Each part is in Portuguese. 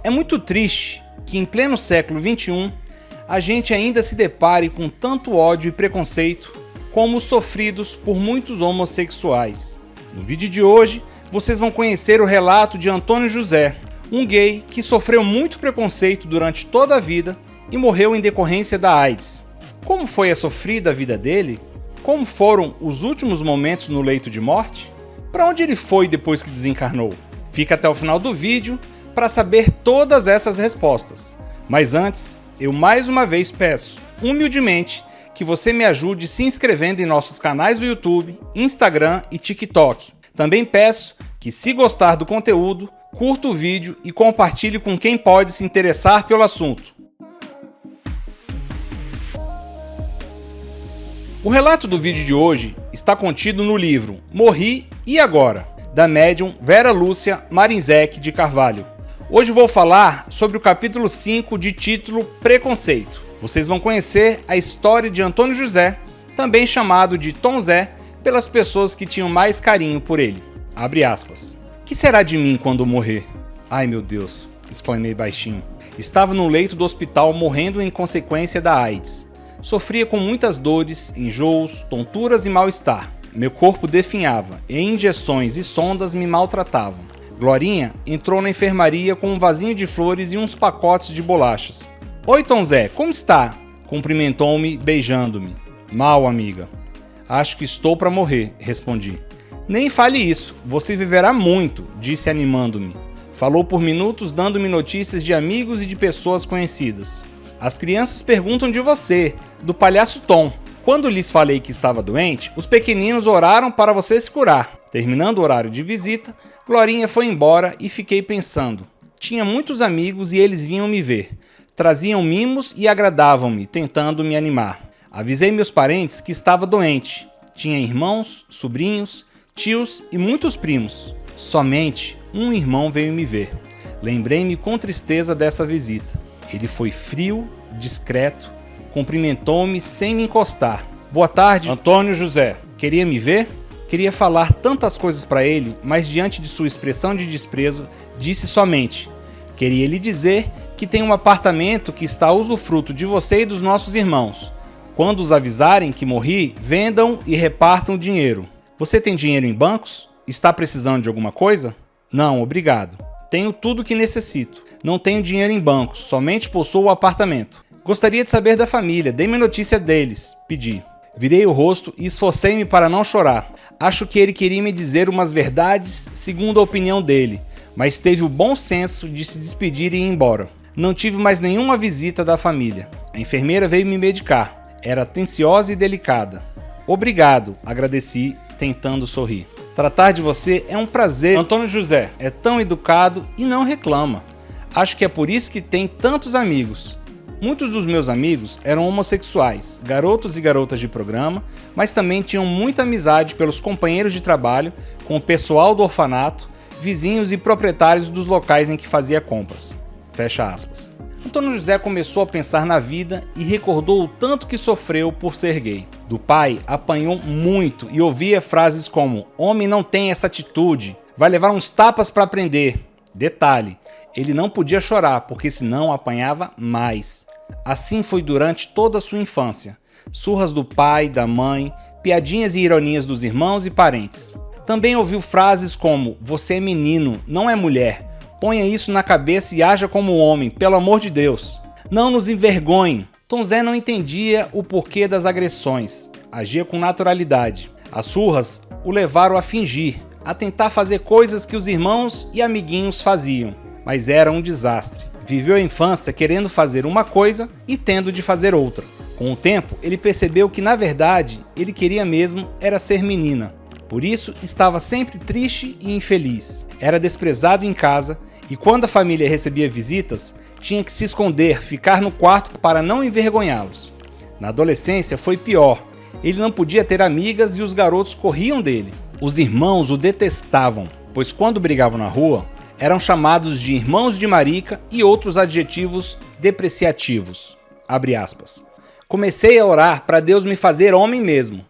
É muito triste que em pleno século XXI a gente ainda se depare com tanto ódio e preconceito como os sofridos por muitos homossexuais. No vídeo de hoje, vocês vão conhecer o relato de Antônio José, um gay que sofreu muito preconceito durante toda a vida e morreu em decorrência da AIDS. Como foi a sofrida vida dele? Como foram os últimos momentos no leito de morte? Para onde ele foi depois que desencarnou? Fica até o final do vídeo para saber todas essas respostas. Mas antes, eu mais uma vez peço, humildemente, que você me ajude se inscrevendo em nossos canais do YouTube, Instagram e TikTok. Também peço que, se gostar do conteúdo, curta o vídeo e compartilhe com quem pode se interessar pelo assunto. O relato do vídeo de hoje está contido no livro Morri e Agora, da médium Vera Lúcia Marinzec de Carvalho. Hoje vou falar sobre o capítulo 5 de título Preconceito. Vocês vão conhecer a história de Antônio José, também chamado de Tom Zé, pelas pessoas que tinham mais carinho por ele. Abre aspas. Que será de mim quando morrer? Ai meu Deus, exclamei baixinho. Estava no leito do hospital morrendo em consequência da AIDS. Sofria com muitas dores, enjoos, tonturas e mal-estar. Meu corpo definhava e injeções e sondas me maltratavam. Glorinha entrou na enfermaria com um vasinho de flores e uns pacotes de bolachas. Oi, Tom Zé, como está? Cumprimentou-me, beijando-me. Mal, amiga. Acho que estou para morrer, respondi. Nem fale isso, você viverá muito, disse animando-me. Falou por minutos dando-me notícias de amigos e de pessoas conhecidas. As crianças perguntam de você, do palhaço Tom. Quando lhes falei que estava doente, os pequeninos oraram para você se curar. Terminando o horário de visita, Glorinha foi embora e fiquei pensando. Tinha muitos amigos e eles vinham me ver. Traziam mimos e agradavam-me, tentando me animar. Avisei meus parentes que estava doente. Tinha irmãos, sobrinhos, tios e muitos primos. Somente um irmão veio me ver. Lembrei-me com tristeza dessa visita. Ele foi frio, discreto, cumprimentou-me sem me encostar. Boa tarde, Antônio José. Queria me ver? Queria falar tantas coisas para ele, mas diante de sua expressão de desprezo, disse somente: queria lhe dizer que tem um apartamento que está a usufruto de você e dos nossos irmãos. Quando os avisarem que morri, vendam e repartam o dinheiro. Você tem dinheiro em bancos? Está precisando de alguma coisa? Não, obrigado. Tenho tudo o que necessito. Não tenho dinheiro em bancos, somente possuo o apartamento. Gostaria de saber da família, dê-me notícia deles, pedi. Virei o rosto e esforcei-me para não chorar. Acho que ele queria me dizer umas verdades segundo a opinião dele, mas teve o bom senso de se despedir e ir embora. Não tive mais nenhuma visita da família. A enfermeira veio me medicar. Era atenciosa e delicada. Obrigado, agradeci, tentando sorrir. Tratar de você é um prazer. Antônio José é tão educado e não reclama. Acho que é por isso que tem tantos amigos. Muitos dos meus amigos eram homossexuais, garotos e garotas de programa, mas também tinham muita amizade pelos companheiros de trabalho, com o pessoal do orfanato, vizinhos e proprietários dos locais em que fazia compras. Fecha aspas. Antônio José começou a pensar na vida e recordou o tanto que sofreu por ser gay. Do pai, apanhou muito e ouvia frases como: homem não tem essa atitude, vai levar uns tapas para aprender. Detalhe, ele não podia chorar, porque senão apanhava mais. Assim foi durante toda a sua infância. Surras do pai, da mãe, piadinhas e ironias dos irmãos e parentes. Também ouviu frases como: você é menino, não é mulher. Ponha isso na cabeça e haja como homem, pelo amor de Deus. Não nos envergonhe. Tom Zé não entendia o porquê das agressões. Agia com naturalidade. As surras o levaram a fingir, a tentar fazer coisas que os irmãos e amiguinhos faziam. Mas era um desastre. Viveu a infância querendo fazer uma coisa e tendo de fazer outra. Com o tempo, ele percebeu que, na verdade, ele queria mesmo era ser menina. Por isso, estava sempre triste e infeliz. Era desprezado em casa e, quando a família recebia visitas, tinha que se esconder, ficar no quarto para não envergonhá-los. Na adolescência foi pior. Ele não podia ter amigas e os garotos corriam dele. Os irmãos o detestavam, pois quando brigavam na rua, eram chamados de irmãos de marica e outros adjetivos depreciativos. Abre aspas. Comecei a orar para Deus me fazer homem mesmo.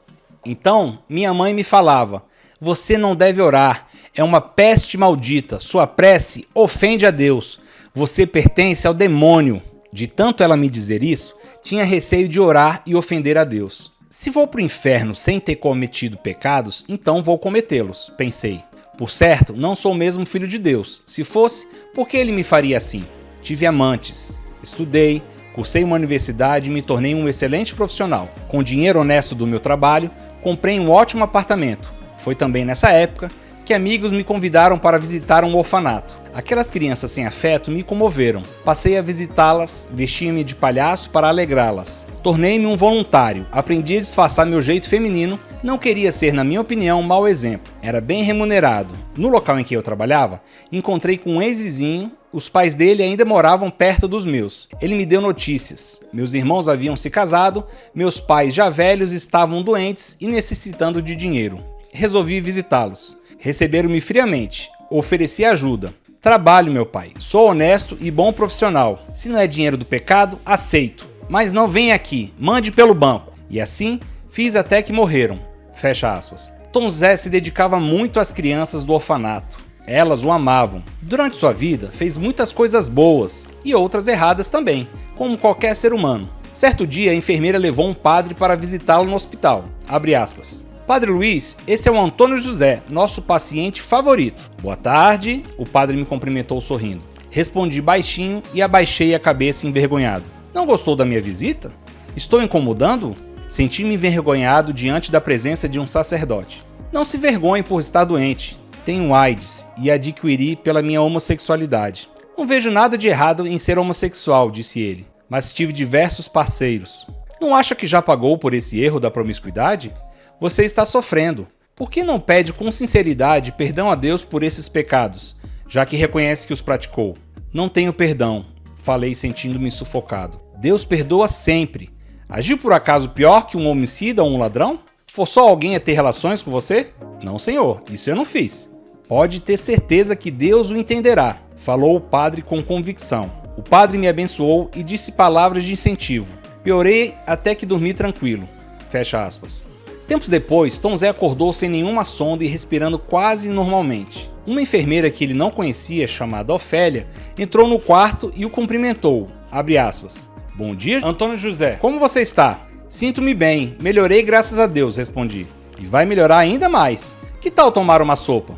Então, minha mãe me falava: você não deve orar, é uma peste maldita, sua prece ofende a Deus. Você pertence ao demônio. De tanto ela me dizer isso, tinha receio de orar e ofender a Deus. Se vou para o inferno sem ter cometido pecados, então vou cometê-los, pensei. Por certo, não sou mesmo filho de Deus. Se fosse, por que ele me faria assim? Tive amantes, estudei, cursei uma universidade e me tornei um excelente profissional. Com dinheiro honesto do meu trabalho, comprei um ótimo apartamento. Foi também nessa época que amigos me convidaram para visitar um orfanato. Aquelas crianças sem afeto me comoveram. Passei a visitá-las, vestia-me de palhaço para alegrá-las. Tornei-me um voluntário, aprendi a disfarçar meu jeito feminino, não queria ser, na minha opinião, um mau exemplo. Era bem remunerado. No local em que eu trabalhava, encontrei com um ex-vizinho. Os pais dele ainda moravam perto dos meus. Ele me deu notícias. Meus irmãos haviam se casado, meus pais já velhos estavam doentes e necessitando de dinheiro. Resolvi visitá-los. Receberam-me friamente. Ofereci ajuda. Trabalho, meu pai. Sou honesto e bom profissional. Se não é dinheiro do pecado, aceito. Mas não venha aqui. Mande pelo banco. E assim, fiz até que morreram. Fecha aspas. Tom Zé se dedicava muito às crianças do orfanato. Elas o amavam. Durante sua vida, fez muitas coisas boas e outras erradas também, como qualquer ser humano. Certo dia, a enfermeira levou um padre para visitá-lo no hospital. Abre aspas. Padre Luiz, esse é o Antônio José, nosso paciente favorito. Boa tarde, o padre me cumprimentou sorrindo. Respondi baixinho e abaixei a cabeça envergonhado. Não gostou da minha visita? Estou incomodando? Senti-me envergonhado diante da presença de um sacerdote. Não se vergonhe por estar doente. Tenho AIDS e adquiri pela minha homossexualidade. Não vejo nada de errado em ser homossexual, disse ele, mas tive diversos parceiros. Não acha que já pagou por esse erro da promiscuidade? Você está sofrendo. Por que não pede com sinceridade perdão a Deus por esses pecados, já que reconhece que os praticou? Não tenho perdão, falei sentindo-me sufocado. Deus perdoa sempre. Agiu por acaso pior que um homicida ou um ladrão? Forçou alguém a ter relações com você? Não, senhor, isso eu não fiz. Pode ter certeza que Deus o entenderá, falou o padre com convicção. O padre me abençoou e disse palavras de incentivo. Piorei até que dormi tranquilo. Fecha aspas. Tempos depois, Tom Zé acordou sem nenhuma sonda e respirando quase normalmente. Uma enfermeira que ele não conhecia, chamada Ofélia, entrou no quarto e o cumprimentou. Abre aspas. Bom dia, Antônio José. Como você está? Sinto-me bem. Melhorei graças a Deus, respondi. E vai melhorar ainda mais. Que tal tomar uma sopa?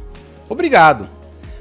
Obrigado.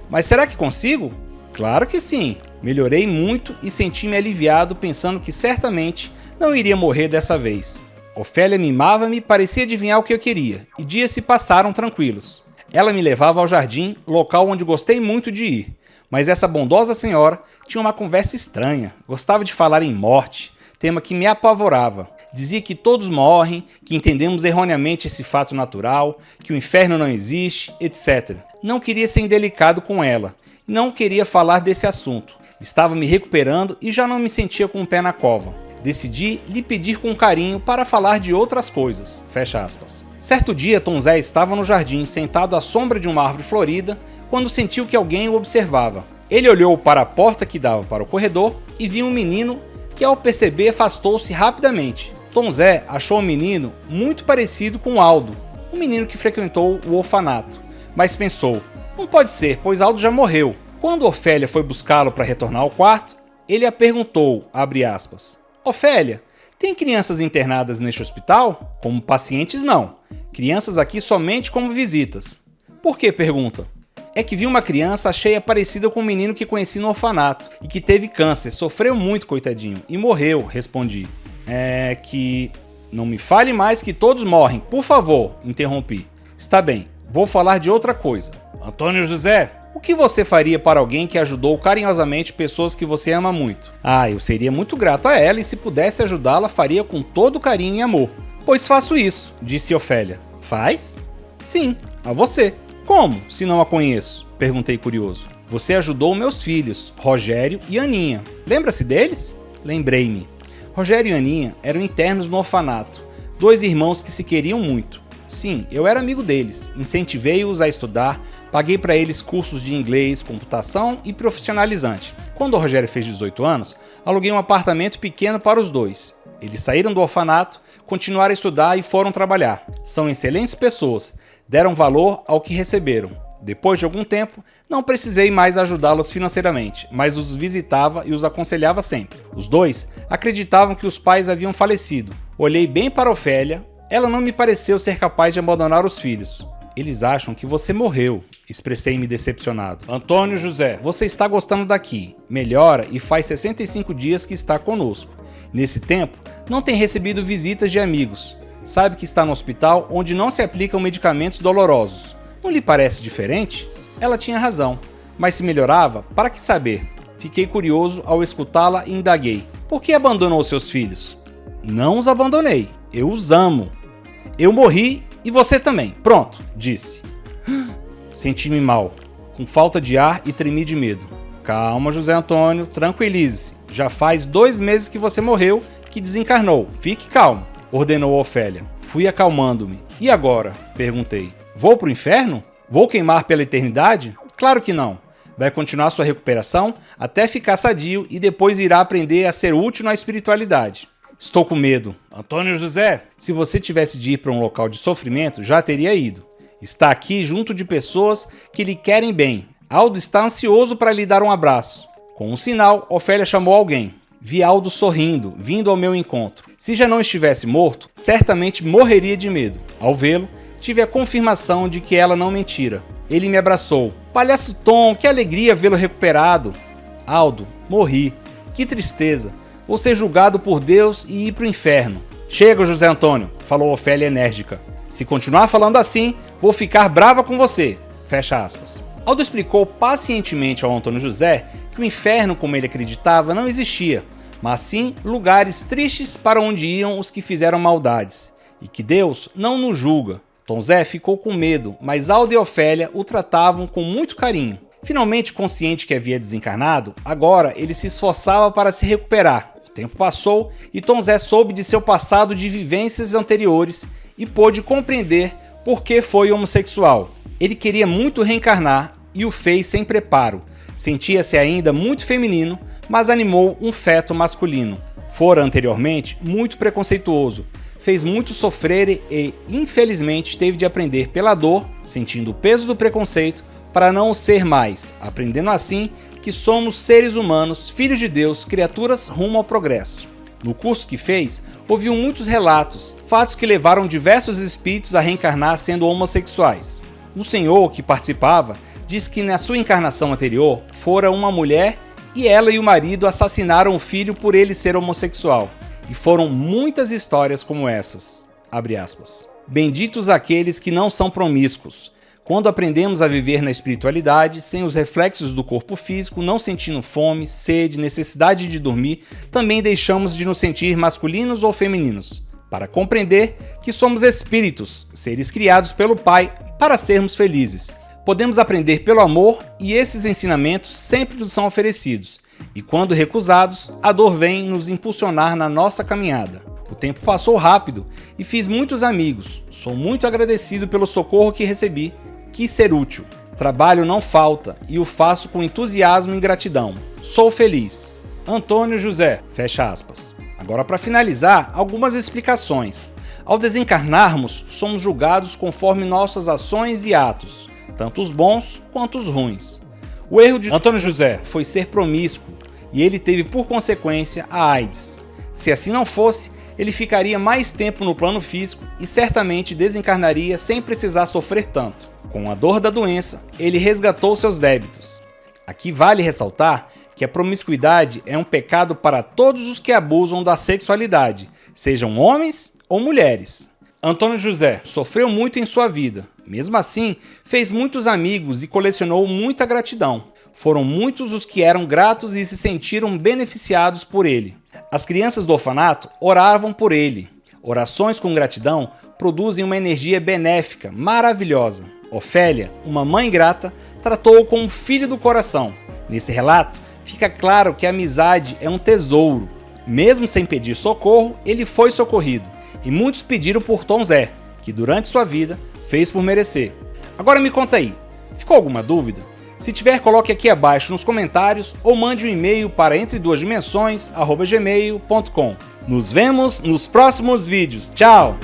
Mas será que consigo? Claro que sim. Melhorei muito e senti-me aliviado pensando que certamente não iria morrer dessa vez. Ofélia mimava-me e parecia adivinhar o que eu queria, e dias se passaram tranquilos. Ela me levava ao jardim, local onde gostei muito de ir, mas essa bondosa senhora tinha uma conversa estranha, gostava de falar em morte, tema que me apavorava. Dizia que todos morrem, que entendemos erroneamente esse fato natural, que o inferno não existe, etc. Não queria ser indelicado com ela, e não queria falar desse assunto. Estava me recuperando e já não me sentia com o pé na cova. Decidi lhe pedir com carinho para falar de outras coisas. Fecha aspas. Certo dia, Tom Zé estava no jardim, sentado à sombra de uma árvore florida, quando sentiu que alguém o observava. Ele olhou para a porta que dava para o corredor e viu um menino que, ao perceber, afastou-se rapidamente. Tom Zé achou o menino muito parecido com Aldo, um menino que frequentou o orfanato, mas pensou, não pode ser, pois Aldo já morreu. Quando Ofélia foi buscá-lo para retornar ao quarto, ele a perguntou, abre aspas, Ofélia, tem crianças internadas neste hospital? Como pacientes, não. Crianças aqui somente como visitas. Por que? Pergunta. É que vi uma criança, achei-a parecida com um menino que conheci no orfanato e que teve câncer, sofreu muito, coitadinho, e morreu, respondi. É que... Não me fale mais que todos morrem, por favor, interrompi. Está bem, vou falar de outra coisa. Antônio José, o que você faria para alguém que ajudou carinhosamente pessoas que você ama muito? Ah, eu seria muito grato a ela e se pudesse ajudá-la, faria com todo carinho e amor. Pois faço isso, disse Ofélia. Faz? Sim, a você. Como, se não a conheço? Perguntei curioso. Você ajudou meus filhos, Rogério e Aninha. Lembra-se deles? Lembrei-me. Rogério e Aninha eram internos no orfanato, dois irmãos que se queriam muito. Sim, eu era amigo deles, incentivei-os a estudar, paguei para eles cursos de inglês, computação e profissionalizante. Quando o Rogério fez 18 anos, aluguei um apartamento pequeno para os dois. Eles saíram do orfanato, continuaram a estudar e foram trabalhar. São excelentes pessoas, deram valor ao que receberam. Depois de algum tempo, não precisei mais ajudá-los financeiramente, mas os visitava e os aconselhava sempre. Os dois acreditavam que os pais haviam falecido. Olhei bem para Ofélia, ela não me pareceu ser capaz de abandonar os filhos. Eles acham que você morreu, expressei-me decepcionado. Antônio José, você está gostando daqui, melhora e faz 65 dias que está conosco. Nesse tempo, não tem recebido visitas de amigos. Sabe que está no hospital onde não se aplicam medicamentos dolorosos. Não lhe parece diferente? Ela tinha razão, mas se melhorava, para que saber? Fiquei curioso ao escutá-la e indaguei. Por que abandonou seus filhos? Não os abandonei, eu os amo. Eu morri e você também. Pronto, disse. Senti-me mal, com falta de ar e tremi de medo. Calma, José Antônio, tranquilize-se. Já faz 2 meses que você morreu, que desencarnou. Fique calmo, ordenou Ofélia. Fui acalmando-me. E agora? Perguntei. Vou pro inferno? Vou queimar pela eternidade? Claro que não. Vai continuar sua recuperação até ficar sadio e depois irá aprender a ser útil na espiritualidade. Estou com medo. Antônio José, se você tivesse de ir para um local de sofrimento, já teria ido. Está aqui junto de pessoas que lhe querem bem. Aldo está ansioso para lhe dar um abraço. Com um sinal, Ofélia chamou alguém. Vi Aldo sorrindo, vindo ao meu encontro. Se já não estivesse morto, certamente morreria de medo. Ao vê-lo, tive a confirmação de que ela não mentira. Ele me abraçou. Palhaço Tom, que alegria vê-lo recuperado. Aldo, morri. Que tristeza. Vou ser julgado por Deus e ir para o inferno. Chega, José Antônio, falou Ofélia enérgica. Se continuar falando assim, vou ficar brava com você. Fecha aspas. Aldo explicou pacientemente ao Antônio José que o inferno, como ele acreditava, não existia, mas sim lugares tristes para onde iam os que fizeram maldades, e que Deus não nos julga. Tom Zé ficou com medo, mas Aldo e Ofélia o tratavam com muito carinho. Finalmente consciente que havia desencarnado, agora ele se esforçava para se recuperar. O tempo passou e Tom Zé soube de seu passado de vivências anteriores e pôde compreender por que foi homossexual. Ele queria muito reencarnar e o fez sem preparo. Sentia-se ainda muito feminino, mas animou um feto masculino. Fora anteriormente muito preconceituoso. Fez muito sofrer e, infelizmente, teve de aprender pela dor, sentindo o peso do preconceito, para não o ser mais, aprendendo assim que somos seres humanos, filhos de Deus, criaturas rumo ao progresso. No curso que fez, ouviu muitos relatos, fatos que levaram diversos espíritos a reencarnar sendo homossexuais. O senhor que participava disse que na sua encarnação anterior fora uma mulher e ela e o marido assassinaram o filho por ele ser homossexual. E foram muitas histórias como essas. Abre aspas. Benditos aqueles que não são promíscuos. Quando aprendemos a viver na espiritualidade, sem os reflexos do corpo físico, não sentindo fome, sede, necessidade de dormir, também deixamos de nos sentir masculinos ou femininos, para compreender que somos espíritos, seres criados pelo Pai, para sermos felizes. Podemos aprender pelo amor e esses ensinamentos sempre nos são oferecidos. E quando recusados, a dor vem nos impulsionar na nossa caminhada. O tempo passou rápido e fiz muitos amigos. Sou muito agradecido pelo socorro que recebi. Quis ser útil. Trabalho não falta e o faço com entusiasmo e gratidão. Sou feliz. Antônio José. Fecha aspas. Agora, para finalizar, algumas explicações. Ao desencarnarmos, somos julgados conforme nossas ações e atos, tanto os bons quanto os ruins. O erro de Antônio José foi ser promíscuo e ele teve por consequência a AIDS. Se assim não fosse, ele ficaria mais tempo no plano físico e certamente desencarnaria sem precisar sofrer tanto. Com a dor da doença, ele resgatou seus débitos. Aqui vale ressaltar que a promiscuidade é um pecado para todos os que abusam da sexualidade, sejam homens ou mulheres. Antônio José sofreu muito em sua vida. Mesmo assim, fez muitos amigos e colecionou muita gratidão. Foram muitos os que eram gratos e se sentiram beneficiados por ele. As crianças do orfanato oravam por ele. Orações com gratidão produzem uma energia benéfica, maravilhosa. Ofélia, uma mãe grata, tratou-o como filho do coração. Nesse relato, fica claro que a amizade é um tesouro. Mesmo sem pedir socorro, ele foi socorrido. E muitos pediram por Tom Zé, que durante sua vida fez por merecer. Agora me conta aí, ficou alguma dúvida? Se tiver, coloque aqui abaixo nos comentários ou mande um e-mail para entreduasdimensões@gmail.com. Nos vemos nos próximos vídeos. Tchau!